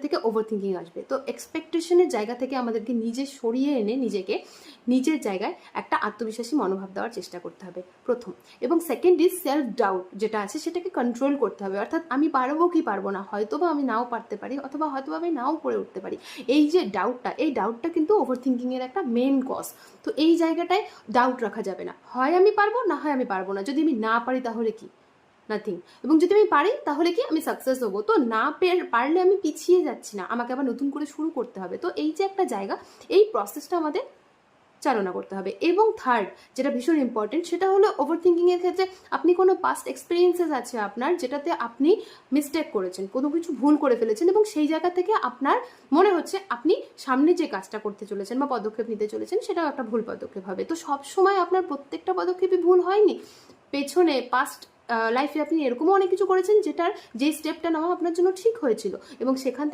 থেকে over thinking আসবে। তো এক্সপেকটেশনের জায়গা থেকে আমাদেরকে নিজে সরিয়ে এনে নিজেকে নিজের জায়গায় একটা আত্মবিশ্বাসী মনোভাব দেওয়ার চেষ্টা করতে হবে প্রথম। এবং সেকেন্ড ইজ সেলফ ডাউট যেটা আছে সেটাকে কন্ট্রোল করতে হবে, অর্থাৎ আমি পারবো কি পারবো না, হয়তো বা আমি নাও পারতে পারি অথবা হয়তো আমি নাও করে উঠতে পারি। এই যে ডাউটটা, এই ডাউটটা কিন্তু ওভার থিঙ্কিংয়ের একটা মেন কজ। তো এই জায়গাটায় ডাউট রাখা যাবে না, হয় আমি পারবো না হয় আমি পারবো না। যদি আমি না পারি তাহলে কি, নাথিং। এবং যদি আমি পারি তাহলে কি আমি সাকসেস হবো। তো না পারলে আমি পিছিয়ে যাচ্ছি না, আমাকে আবার নতুন করে শুরু করতে হবে। তো এই যে একটা জায়গা, এই প্রসেসটা আমাদের চালনা করতে হবে। এবং থার্ড যেটা ভীষণ ইম্পর্টেন্ট, সেটা হলো ওভার থিঙ্কিংয়ের ক্ষেত্রে আপনি কোনো পাস্ট এক্সপিরিয়েন্সেস আছে আপনার, যেটাতে আপনি মিস্টেক করেছেন, কোনো কিছু ভুল করে ফেলেছেন, এবং সেই জায়গা থেকে আপনার মনে হচ্ছে আপনি সামনে যে কাজটা করতে চলেছেন বা পদক্ষেপ নিতে চলেছেন সেটাও একটা ভুল পদক্ষেপ হবে। তো সব সময় আপনার প্রত্যেকটা পদক্ষেপই ভুল হয়নি, পেছনে পাস্ট লাইফে আপনি এরকমও অনেক কিছু করেছেন যেটার যে স্টেপটা নেওয়া আপনার জন্য ঠিক হয়েছিল, এবং সেখান থেকে